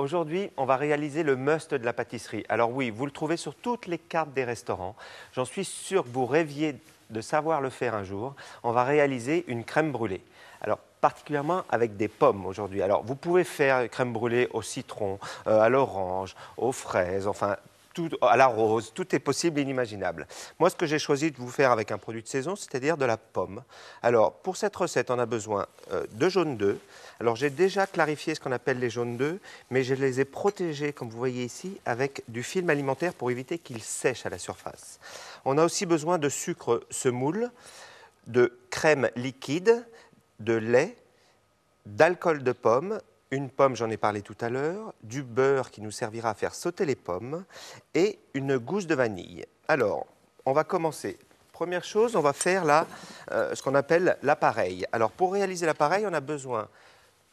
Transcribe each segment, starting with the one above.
Aujourd'hui, on va réaliser le must de la pâtisserie. Alors oui, vous le trouvez sur toutes les cartes des restaurants. J'en suis sûr que vous rêviez de savoir le faire un jour. On va réaliser une crème brûlée. Alors particulièrement avec des pommes aujourd'hui. Alors vous pouvez faire une crème brûlée au citron, à l'orange, aux fraises, enfin tout, à la rose, tout est possible et inimaginable. Moi, ce que j'ai choisi de vous faire avec un produit de saison, c'est-à-dire de la pomme. Alors, pour cette recette, on a besoin de jaune d'œuf. Alors, j'ai déjà clarifié ce qu'on appelle les jaunes d'œufs, mais je les ai protégés, comme vous voyez ici, avec du film alimentaire pour éviter qu'ils sèchent à la surface. On a aussi besoin de sucre semoule, de crème liquide, de lait, d'alcool de pomme. Une pomme, j'en ai parlé tout à l'heure, du beurre qui nous servira à faire sauter les pommes et une gousse de vanille. Alors, on va commencer. Première chose, on va faire là ce qu'on appelle l'appareil. Alors, pour réaliser l'appareil, on a besoin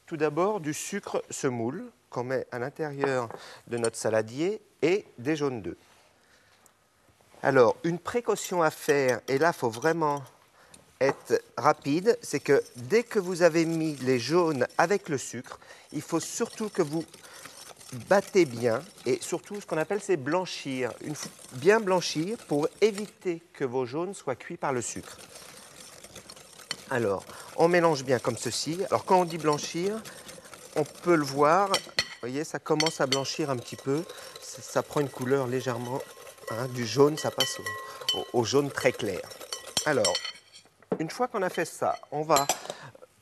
tout d'abord du sucre semoule qu'on met à l'intérieur de notre saladier et des jaunes d'œufs. Alors, une précaution à faire, et là, il faut vraiment être rapide, c'est que dès que vous avez mis les jaunes avec le sucre, il faut surtout que vous battez bien et surtout ce qu'on appelle c'est blanchir, bien blanchir pour éviter que vos jaunes soient cuits par le sucre. Alors, on mélange bien comme ceci. Alors quand on dit blanchir, on peut le voir, vous voyez, ça commence à blanchir un petit peu, ça prend une couleur légèrement, du jaune, ça passe au jaune très clair. Alors, une fois qu'on a fait ça, on va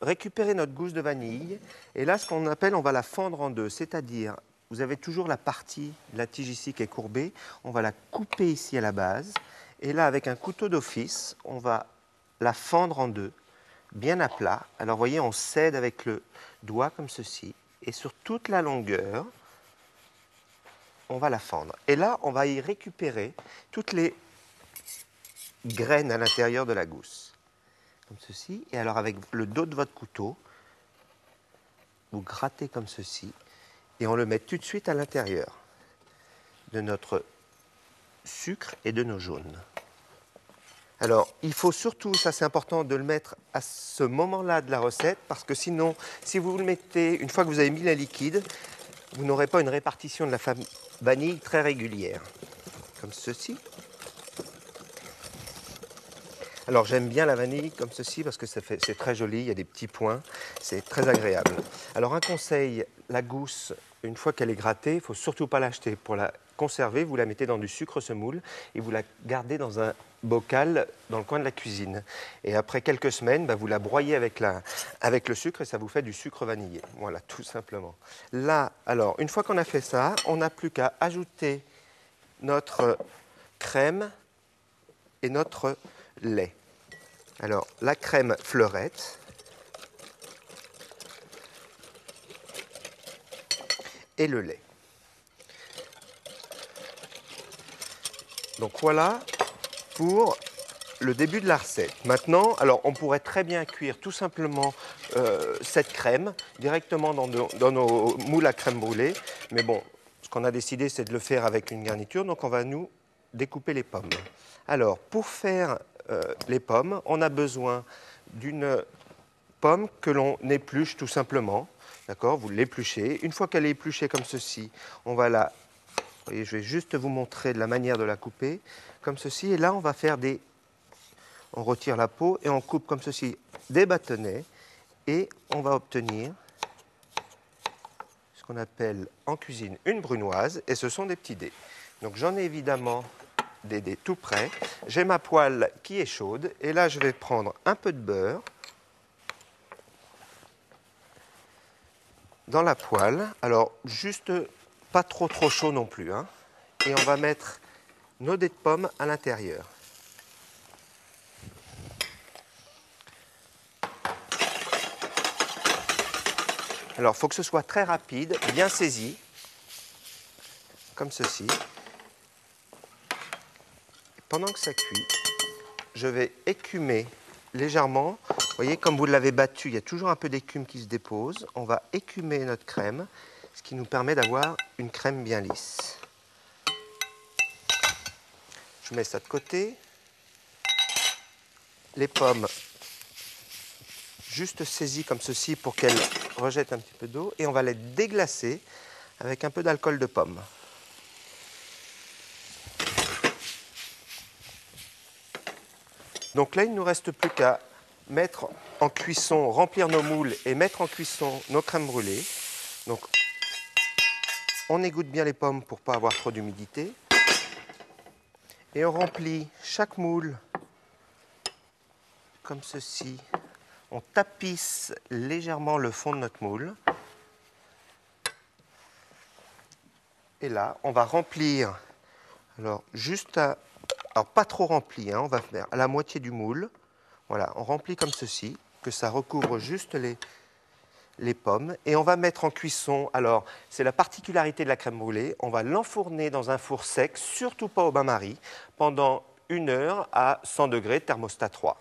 récupérer notre gousse de vanille. Et là, ce qu'on appelle, on va la fendre en deux. C'est-à-dire, vous avez toujours la partie de la tige ici qui est courbée. On va la couper ici à la base. Et là, avec un couteau d'office, on va la fendre en deux, bien à plat. Alors, vous voyez, on scède avec le doigt comme ceci. Et sur toute la longueur, on va la fendre. Et là, on va y récupérer toutes les graines à l'intérieur de la gousse. Comme ceci, et alors avec le dos de votre couteau, vous grattez comme ceci, et on le met tout de suite à l'intérieur de notre sucre et de nos jaunes. Alors, il faut surtout, ça c'est important, de le mettre à ce moment-là de la recette, parce que sinon, si vous le mettez, une fois que vous avez mis la liquide, vous n'aurez pas une répartition de la vanille très régulière. Comme ceci. Alors j'aime bien la vanille comme ceci parce que c'est très joli, il y a des petits points, c'est très agréable. Alors un conseil, la gousse, une fois qu'elle est grattée, il ne faut surtout pas l'acheter. Pour la conserver, vous la mettez dans du sucre semoule et vous la gardez dans un bocal dans le coin de la cuisine. Et après quelques semaines, vous la broyez avec le sucre et ça vous fait du sucre vanillé. Voilà, tout simplement. Là, alors, une fois qu'on a fait ça, on n'a plus qu'à ajouter notre crème et notre lait. Alors, la crème fleurette et le lait. Donc voilà pour le début de la recette. Maintenant, alors on pourrait très bien cuire tout simplement cette crème directement dans nos moules à crème brûlée. Mais bon, ce qu'on a décidé, c'est de le faire avec une garniture. Donc on va nous découper les pommes. Alors, pour faire les pommes, on a besoin d'une pomme que l'on épluche tout simplement. D'accord, vous l'épluchez. Une fois qu'elle est épluchée comme ceci, on va la... Vous voyez, je vais juste vous montrer la manière de la couper. Comme ceci. Et là, on va faire des... On retire la peau et on coupe comme ceci des bâtonnets. Et on va obtenir ce qu'on appelle en cuisine une brunoise. Et ce sont des petits dés. Donc j'en ai évidemment des dés tout prêts. J'ai ma poêle qui est chaude. Et là, je vais prendre un peu de beurre dans la poêle. Alors, juste pas trop chaud non plus. Et on va mettre nos dés de pommes à l'intérieur. Alors, il faut que ce soit très rapide, bien saisi, comme ceci. Et pendant que ça cuit, je vais écumer légèrement. Vous voyez, comme vous l'avez battu, il y a toujours un peu d'écume qui se dépose. On va écumer notre crème, ce qui nous permet d'avoir une crème bien lisse. Je mets ça de côté. Les pommes juste saisies comme ceci pour qu'elles rejettent un petit peu d'eau. Et on va les déglacer avec un peu d'alcool de pomme. Donc là, il ne nous reste plus qu'à mettre en cuisson, remplir nos moules et mettre en cuisson nos crèmes brûlées. Donc, on égoutte bien les pommes pour ne pas avoir trop d'humidité. Et on remplit chaque moule comme ceci. On tapisse légèrement le fond de notre moule. Et là, on va remplir, alors juste à, alors pas trop rempli, hein, on va faire à la moitié du moule. Voilà, on remplit comme ceci, que ça recouvre juste les pommes. Et on va mettre en cuisson, alors c'est la particularité de la crème brûlée, on va l'enfourner dans un four sec, surtout pas au bain-marie, pendant 1 heure à 100 degrés, thermostat 3.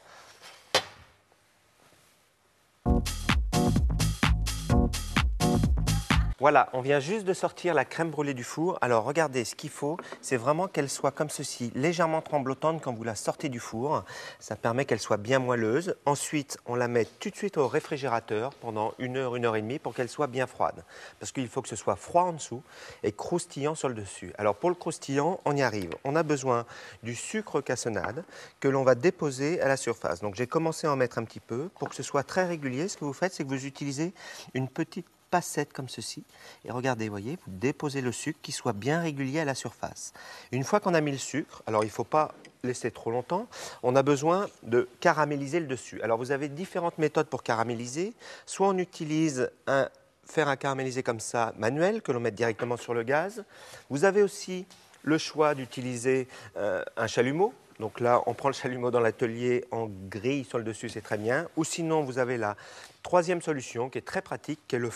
Voilà, on vient juste de sortir la crème brûlée du four. Alors regardez, ce qu'il faut, c'est vraiment qu'elle soit comme ceci, légèrement tremblotante quand vous la sortez du four. Ça permet qu'elle soit bien moelleuse. Ensuite, on la met tout de suite au réfrigérateur pendant 1 heure, 1 heure et demie pour qu'elle soit bien froide. Parce qu'il faut que ce soit froid en dessous et croustillant sur le dessus. Alors pour le croustillant, on y arrive. On a besoin du sucre cassonade que l'on va déposer à la surface. Donc j'ai commencé à en mettre un petit peu pour que ce soit très régulier. Ce que vous faites, c'est que vous utilisez une petite passette comme ceci. Et regardez, voyez, vous déposez le sucre qui soit bien régulier à la surface. Une fois qu'on a mis le sucre, alors il ne faut pas laisser trop longtemps, on a besoin de caraméliser le dessus. Alors vous avez différentes méthodes pour caraméliser. Soit on utilise un fer à caraméliser comme ça, manuel, que l'on met directement sur le gaz. Vous avez aussi le choix d'utiliser un chalumeau. Donc là, on prend le chalumeau dans l'atelier, on grille sur le dessus, c'est très bien. Ou sinon, vous avez la troisième solution qui est très pratique, qui est le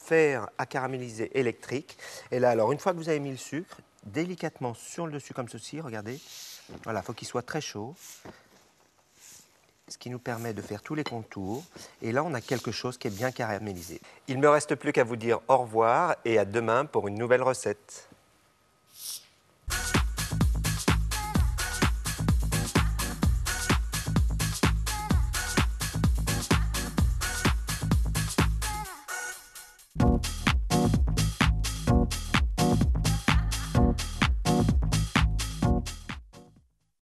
fer à caraméliser électrique. Et là, alors, une fois que vous avez mis le sucre, délicatement sur le dessus comme ceci, regardez. Voilà, il faut qu'il soit très chaud. Ce qui nous permet de faire tous les contours. Et là, on a quelque chose qui est bien caramélisé. Il ne me reste plus qu'à vous dire au revoir et à demain pour une nouvelle recette.